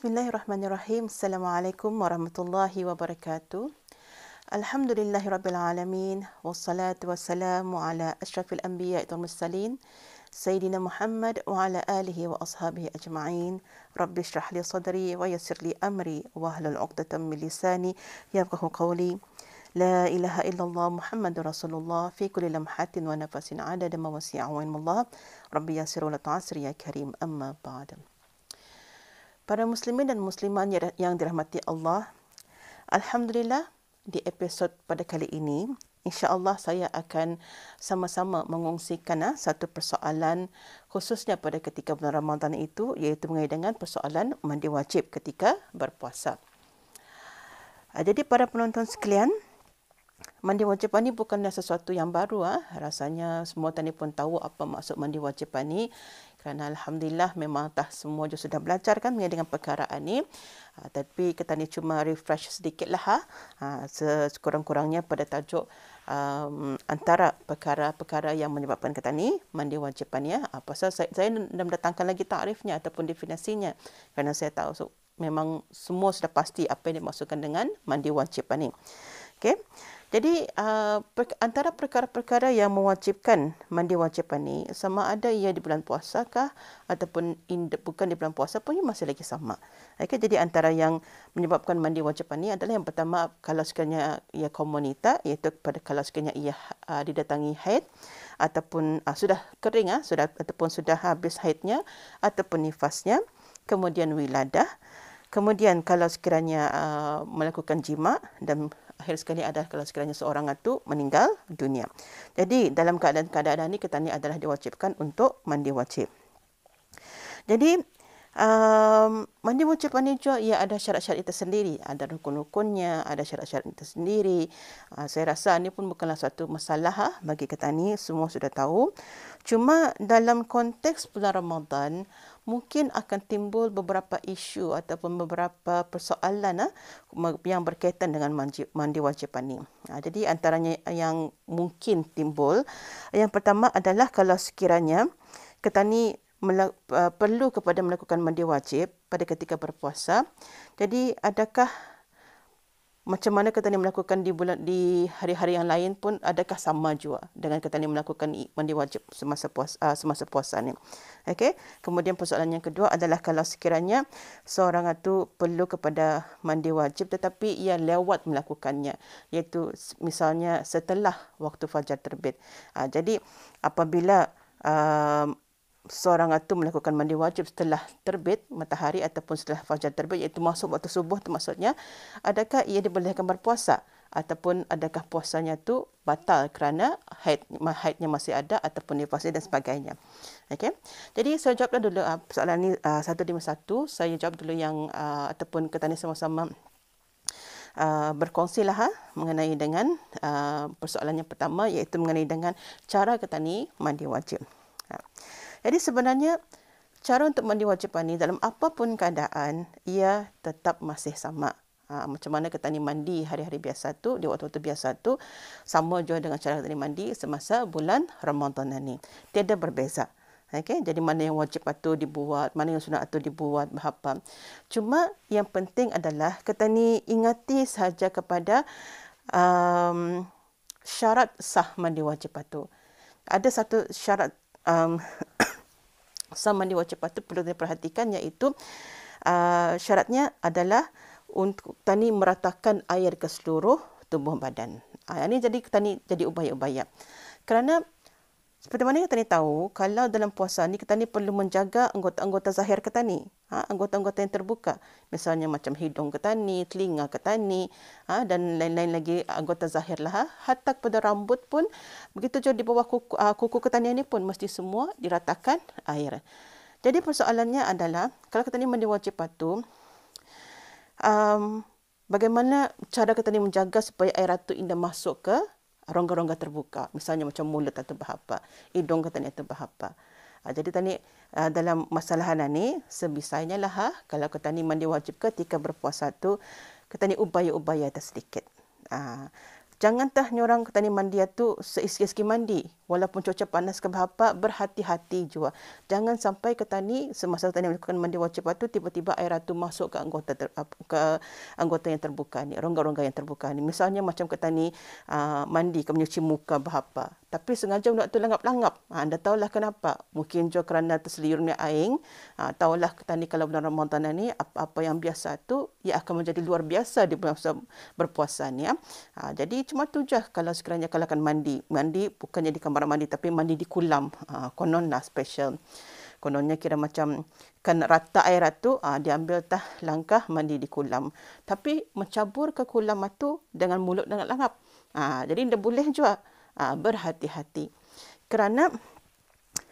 Bismillahirrahmanirrahim. Assalamualaikum warahmatullahi wabarakatuh. Alhamdulillahirabbil alamin wassalatu wassalamu ala asyrafil anbiya'i wal mursalin sayyidina Muhammad wa ala alihi wa ashabihi ajma'in. Rabbi shrah li sadri wa yassir li amri wa hlul 'uqdatam min lisani yafqahu qawli. La ilaha illallah Muhammadur Rasulullah fi kulli lamhatin wa nafasin 'adada ma wasi'a ilmullah. Rabbi yassir wa la tu'assir ya karim. Amma ba'd. Para muslimin dan muslimat yang dirahmati Allah, alhamdulillah di episod pada kali ini, insya-Allah saya akan sama-sama mengongsikan satu persoalan khususnya pada ketika bulan Ramadan itu, iaitu mengenai dengan persoalan mandi wajib ketika berpuasa. Jadi para penonton sekalian, mandi wajib ni bukanlah sesuatu yang baru. Rasanya semua tadi pun tahu apa maksud mandi wajib ni. Kerana alhamdulillah memang semua juga sudah belajar kan mengenai dengan perkara ni. Tapi kita ni cuma refresh sedikitlah sekurang-kurangnya pada tajuk antara perkara-perkara yang menyebabkan kita ni mandi wajib ni. Pasal saya dah mendatangkan lagi takrifnya ataupun definisinya. Kerana saya tahu memang semua sudah pasti apa yang dimaksudkan dengan mandi wajib ni. Okey. Jadi antara perkara-perkara yang mewajibkan mandi wajib ni, sama ada ia di bulan puasa kah ataupun bukan di bulan puasa pun masih lagi sama. Okay, jadi antara yang menyebabkan mandi wajib ni adalah yang pertama, kalau sekiranya ia komunita, iaitu kalau sekiranya ia didatangi haid ataupun sudah kering ataupun sudah habis haidnya ataupun nifasnya, kemudian wiladah. Kemudian kalau sekiranya melakukan jima, dan akhir sekali adalah kalau sekiranya seorang itu meninggal dunia. Jadi dalam keadaan-keadaan ini kita ni adalah diwajibkan untuk mandi wajib. Jadi mandi wajib ni juga ia ada syarat-syarat tersendiri, ada rukun-rukunnya, ada syarat-syarat tersendiri. Saya rasa ini pun bukanlah satu masalah bagi kita ni, semua sudah tahu. Cuma dalam konteks bulan Ramadan, mungkin akan timbul beberapa isu ataupun beberapa persoalan yang berkaitan dengan mandi wajib ni. Jadi antaranya yang mungkin timbul, yang pertama adalah kalau sekiranya kita ni perlu kepada melakukan mandi wajib pada ketika berpuasa. Jadi adakah macam mana kita ni melakukan di hari-hari yang lain pun, adakah sama juga dengan kita ni melakukan mandi wajib semasa puasa ni? Okey. Kemudian persoalan yang kedua adalah kalau sekiranya seorang itu perlu kepada mandi wajib tetapi ia lewat melakukannya, iaitu misalnya setelah waktu fajar terbit. Jadi apabila seorang itu melakukan mandi wajib setelah terbit matahari ataupun setelah fajar terbit, iaitu masuk waktu subuh tu maksudnya, adakah ia dibolehkan berpuasa ataupun adakah puasanya tu batal kerana haidnya masih ada ataupun nifasnya dan sebagainya. Okey. Jadi saya jawab dulu soalan ni satu demi satu. Saya jawab dulu yang ataupun kita ni sama-sama berkongsilah mengenai dengan persoalan yang pertama, iaitu mengenai dengan cara kita ni mandi wajib. Jadi sebenarnya cara untuk mandi wajib ni dalam apapun keadaan ia tetap masih sama. Macam mana kita ni mandi hari-hari biasa tu, di waktu-waktu biasa tu, sama juga dengan cara kita ni mandi semasa bulan Ramadan ni. Tiada berbeza. Okay? Jadi mana yang wajib itu dibuat, mana yang sunat itu dibuat, berapa. Cuma yang penting adalah kita ni ingati sahaja kepada syarat sah mandi wajib itu. Ada satu syarat sah mandi wajib itu perlu diperhatikan, iaitu syaratnya adalah untuk tani meratakan air ke seluruh tubuh badan. Ini jadi upaya-upaya. Kerana seperti mana kita ni tahu, kalau dalam puasa ni kita ni perlu menjaga anggota-anggota zahir kita ni, anggota-anggota yang terbuka. Misalnya macam hidung kita ni, telinga kita ni, dan lain-lain lagi anggota zahir lah. Hatta pada rambut pun, begitu juga di bawah kuku kita ni pun mesti semua diratakan air. Jadi persoalannya adalah, kalau kita ni mandi wajib itu, bagaimana cara kita ni menjaga supaya air itu indah masuk ke rongga-rongga terbuka, misalnya macam mulut atau bahapa, hidung kata ni atau bahapa. Jadi tadi dalam masalah ni sebisanya lah kalau kita ni mandi wajib ketika berpuasa tu, kita ni ubaya-ubaya sedikit. Jangan tah nyorang kita ni mandi tu seisi-isi mandi. Walaupun cuaca panas ke berapa, berhati-hati jua. Jangan sampai ketani semasa ketani melakukan mandi wajib itu tiba-tiba air itu masuk ke anggota yang terbuka ni, rongga-rongga yang terbuka ni. Misalnya macam ketani mandi ke menyuci muka berapa. Tapi sengaja nak tu langap-langap. Anda tahulah kenapa. Mungkin juga kerana terselirnya air. Tahulah ketani kalau bulan Ramadan ni apa-apa yang biasa tu ia akan menjadi luar biasa di masa berpuasa ni. Jadi cuma tu je kalau sekiranya kalau akan mandi. Mandi bukannya di kamar mandi tapi mandi di kolam. Kononlah special. Kononnya kira macam kan rata air tu diambil tah langkah mandi di kolam. Tapi mencabur ke kolam tu dengan mulut dengan langap. Jadi anda boleh juga berhati-hati. Kerana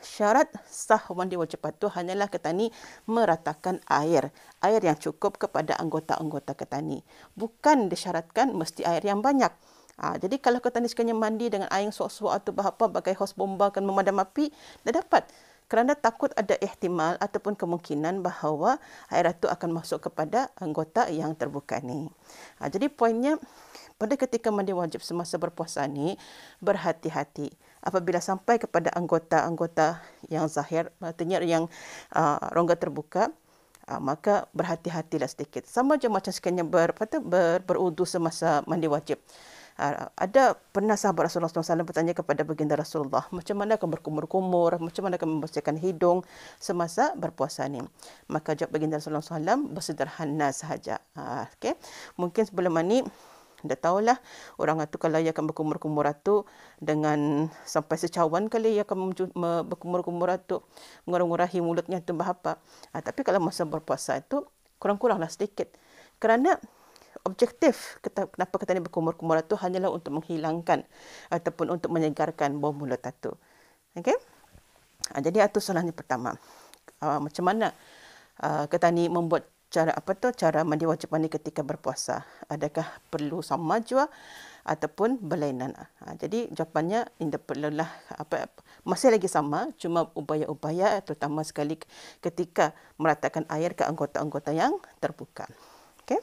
syarat sah mandi wajib itu hanyalah ketani meratakan air yang cukup kepada anggota-anggota ketani. Bukan disyaratkan mesti air yang banyak. Jadi kalau ketani sekiranya mandi dengan air suak-suak atau apa bagai hos bomba akan memadam api, dah dapat. Kerana takut ada ihtimal ataupun kemungkinan bahawa air itu akan masuk kepada anggota yang terbuka ni. Jadi poinnya pada ketika mandi wajib semasa berpuasa ni, berhati-hati. Apabila sampai kepada anggota-anggota yang zahir, artinya yang rongga terbuka, maka berhati-hatilah sedikit. Sama je macam sekiranya berudu semasa mandi wajib. Ada pernah sahabat Rasulullah SAW bertanya kepada baginda Rasulullah, macam mana akan berkumur-kumur, macam mana akan membersihkan hidung semasa berpuasa ni. Maka jawab baginda Rasulullah SAW bersederhana sahaja. Okay. Mungkin sebelum ni, dah tahulah orang itu kalau ia akan berkumur-kumur itu dengan sampai secawan kali ia akan berkumur-kumur itu mengurang-urahi mulutnya itu berapa. Tapi kalau masa berpuasa itu kurang-kuranglah sedikit. Kerana objektif kenapa kita ni berkumur-kumur itu hanyalah untuk menghilangkan ataupun untuk menyegarkan bau mulut itu. Okey? Jadi itu soalannya pertama. Macam mana kita ni membuat cara mandi wajib mandi ketika berpuasa? Adakah perlu sama jua ataupun berlainan? Jadi jawapannya tidak perlulah masih lagi sama, cuma upaya-upaya terutama sekali ketika meratakan air ke anggota-anggota yang terbuka. Okey.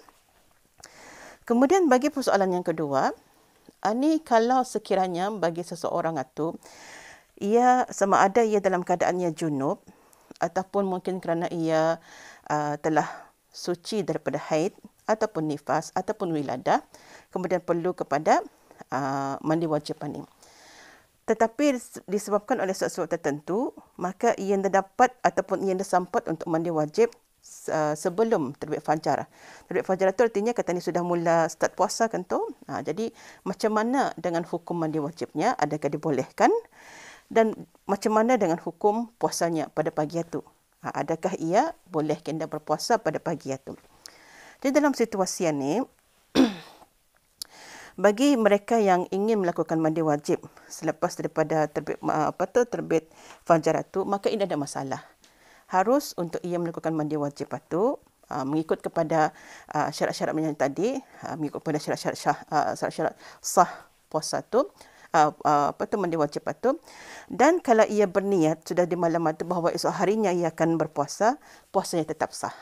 Kemudian bagi persoalan yang kedua, ini kalau sekiranya bagi seseorang itu ia sama ada ia dalam keadaannya junub ataupun mungkin kerana ia telah suci daripada haid ataupun nifas ataupun wiladah, kemudian perlu kepada mandi wajib ini. Tetapi disebabkan oleh sebab tertentu, maka ia dapat ataupun ia sampat untuk mandi wajib sebelum terbit fajar. Terbit fajar itu artinya kata ni sudah mula start puasa kan tu. Jadi macam mana dengan hukum mandi wajibnya? Adakah dibolehkan? Dan macam mana dengan hukum puasanya pada pagi itu? Adakah ia boleh kena berpuasa pada pagi itu? Jadi dalam situasi ini, bagi mereka yang ingin melakukan mandi wajib selepas daripada terbit fajar itu, maka ini ada masalah. Harus untuk ia melakukan mandi wajib itu mengikut kepada syarat-syarat yang tadi, mengikut kepada syarat-syarat sah puasa itu, mandi wajib itu. Dan kalau ia berniat sudah di malam itu bahawa esok harinya ia akan berpuasa, puasanya tetap sah.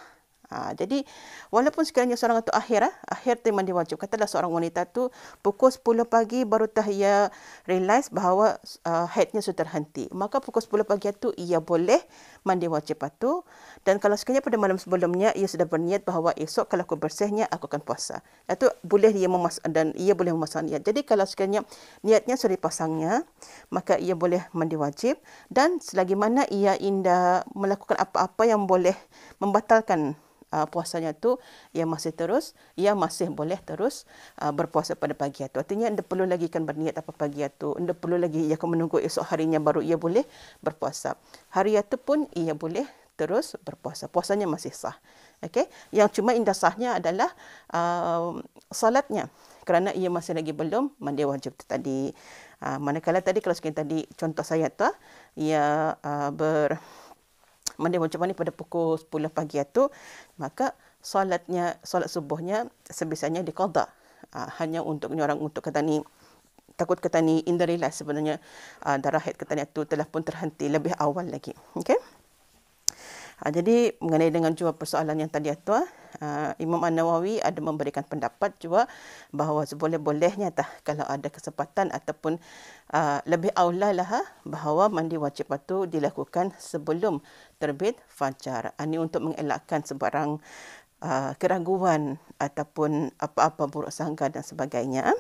Jadi walaupun sekiranya seorang itu akhir time mandi wajib, katalah seorang wanita tu pukul 10 pagi baru ia realise bahawa haidnya sudah terhenti, maka pukul 10 pagi itu ia boleh mandi wajib itu. Dan kalau sekiranya pada malam sebelumnya ia sudah berniat bahawa esok kalau aku bersihnya aku akan puasa, itu boleh ia boleh memasang niat. Jadi kalau sekiranya niatnya sudah dipasangnya, maka ia boleh mandi wajib. Dan selagi mana ia indah melakukan apa-apa yang boleh membatalkan puasanya tu, ia masih boleh terus berpuasa pada pagi itu. Artinya anda perlu lagi kan berniat apa pagi itu. Anda perlu lagi ia akan menunggu esok harinya baru ia boleh berpuasa. Hari itu pun ia boleh terus berpuasa. Puasanya masih sah. Okey. Yang cuma indah sahnya adalah salatnya. Kerana ia masih lagi belum mandi wajib tu tadi. Manakala tadi kalau sekian tadi contoh saya tu, ia mandi wajib ni pada pukul 10 pagi itu, maka solat subuhnya sebisanya diqada. Hanya untuk kata ni, takut kata ni in the realize sebenarnya darah haid kata ni itu telah pun terhenti lebih awal lagi. Okey. Jadi mengenai dengan jawab persoalan yang tadi itu, Imam An-Nawawi ada memberikan pendapat juga bahawa seboleh-bolehnya kalau ada kesempatan ataupun lebih aula lah bahawa mandi wajib itu dilakukan sebelum terbit fajar. Ini untuk mengelakkan sebarang keraguan ataupun apa-apa buruk sangka dan sebagainya.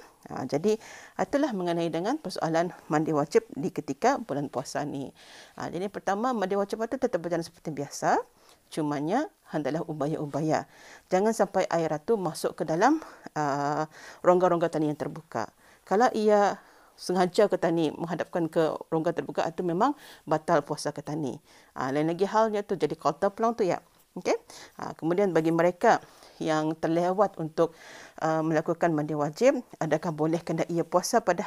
Jadi itulah mengenai dengan persoalan mandi wajib di ketika bulan puasa ni. Jadi pertama, mandi wajib itu tetap berjalan seperti biasa. Cumanya hendaklah ubaya-ubaya. Jangan sampai air itu masuk ke dalam rongga-rongga tani yang terbuka. Kalau ia sengaja ke tani menghadapkan ke rongga terbuka, itu memang batal puasa ke tani. Lain lagi halnya tu jadi kotor pelang tu ya. Okey. Kemudian bagi mereka yang terlewat untuk melakukan mandi wajib, adakah boleh kena ia puasa pada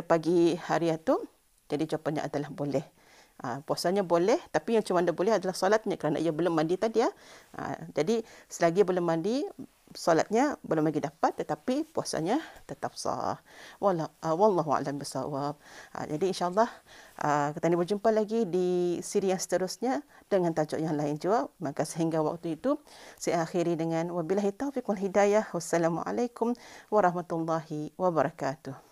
pagi hari itu? Jadi jawapannya adalah boleh. Puasanya boleh, tapi yang cuma anda boleh adalah solatnya kerana ia belum mandi tadi ya. Jadi selagi belum mandi, solatnya belum lagi dapat, tetapi puasanya tetap sah. Wallahu a'lam bissawab. Jadi insya-Allah kita ni berjumpa lagi di siri yang seterusnya dengan tajuk yang lain juga. Maka sehingga waktu itu saya akhiri dengan wabillahi taufiq wal hidayah. Wassalamualaikum warahmatullahi wabarakatuh.